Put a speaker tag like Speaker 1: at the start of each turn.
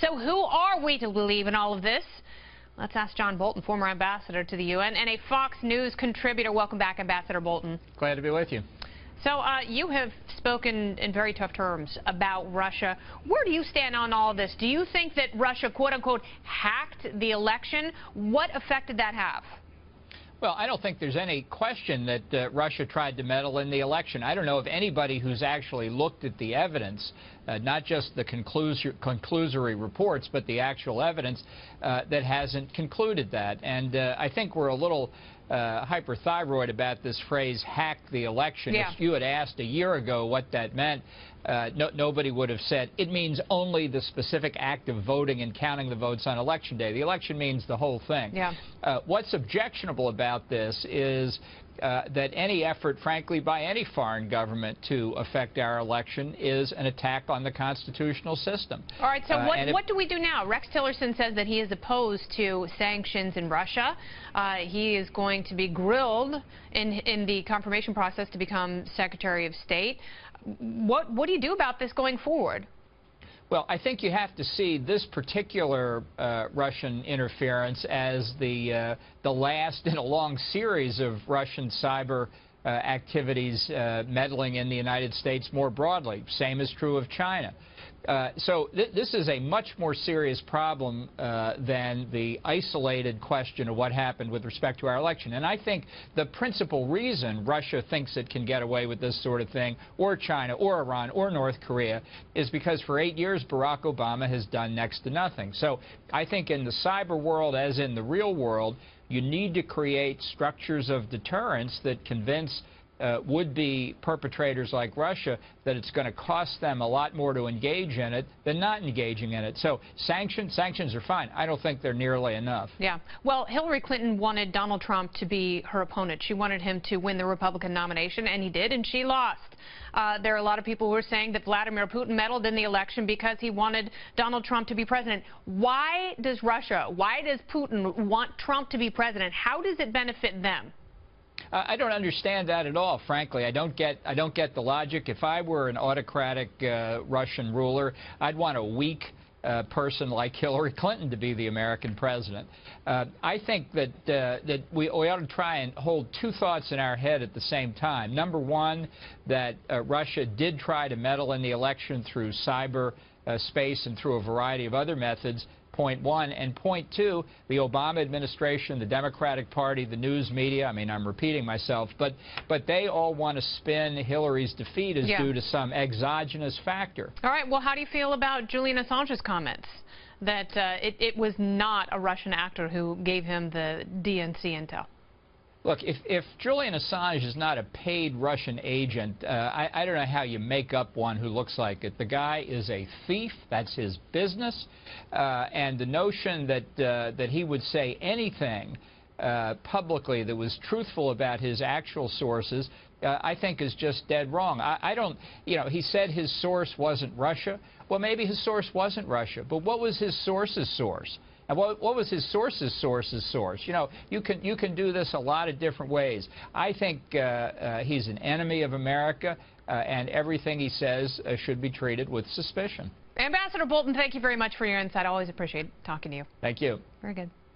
Speaker 1: So who are we to believe in all of this? Let's ask John Bolton, former ambassador to the UN and a Fox News contributor. Welcome back, Ambassador Bolton.
Speaker 2: Glad to be with you.
Speaker 1: So you have spoken in very tough terms about Russia. Where do you stand on all of this? Do you think that Russia, quote-unquote, hacked the election? What effect did that have?
Speaker 2: Well, I don't think there's any question that Russia tried to meddle in the election. I don't know of anybody who's actually looked at the evidence, not just the conclusory reports, but the actual evidence that hasn't concluded that. And I think we're a little hyperthyroid about this phrase, hack the election.
Speaker 1: Yeah.
Speaker 2: If you had asked a year ago what that meant, nobody would have said it means only the specific act of voting and counting the votes on Election Day. The election means the whole thing.
Speaker 1: Yeah.
Speaker 2: What's objectionable about this is that any effort, frankly, by any foreign government to affect our election is an attack on the constitutional system.
Speaker 1: All right, so what do we do now? Rex Tillerson says that he is opposed to sanctions in Russia. He is going to be grilled in the confirmation process to become Secretary of State. What do you do about this going forward?
Speaker 2: Well, I think you have to see this particular Russian interference as the last in a long series of Russian cyber activities meddling in the United States more broadly. Same is true of China. So this is a much more serious problem than the isolated question of what happened with respect to our election. And I think the principal reason Russia thinks it can get away with this sort of thing, or China, or Iran, or North Korea, is because for 8 years Barack Obama has done next to nothing. So I think in the cyber world, as in the real world, you need to create structures of deterrence that convince would-be perpetrators like Russia that it's going to cost them a lot more to engage in it than not engaging in it. So sanctions are fine. I don't think they're nearly enough.
Speaker 1: Yeah. Well, Hillary Clinton wanted Donald Trump to be her opponent. She wanted him to win the Republican nomination, and he did, and she lost. There are a lot of people who are saying that Vladimir Putin meddled in the election because he wanted Donald Trump to be president. Why does Putin want Trump to be president? How does it benefit them?
Speaker 2: I don't understand that at all, frankly. I don't get the logic. If I were an autocratic Russian ruler, I'd want a weak person like Hillary Clinton to be the American president. I think that we ought to try and hold two thoughts in our head at the same time. Number one, that Russia did try to meddle in the election through cyber space and through a variety of other methods. Point one. And point two, the Obama administration, the Democratic Party, the news media, I mean, I'm repeating myself, but they all want to spin Hillary's defeat as due to some exogenous factor. All
Speaker 1: right. Well, how do you feel about Julian Assange's comments that it was not a Russian actor who gave him the DNC intel?
Speaker 2: Look, if Julian Assange is not a paid Russian agent, I don't know how you make up one who looks like it. The guy is a thief. That's his business. And the notion that he would say anything publicly that was truthful about his actual sources, I think is just dead wrong. I don't, he said his source wasn't Russia. Well, maybe his source wasn't Russia, but what was his source's source? And what was his source's source? You can do this a lot of different ways. I think he's an enemy of America, and everything he says should be treated with suspicion.
Speaker 1: Ambassador Bolton, thank you very much for your insight. I always appreciate talking to you.
Speaker 2: Thank you.
Speaker 1: Very good.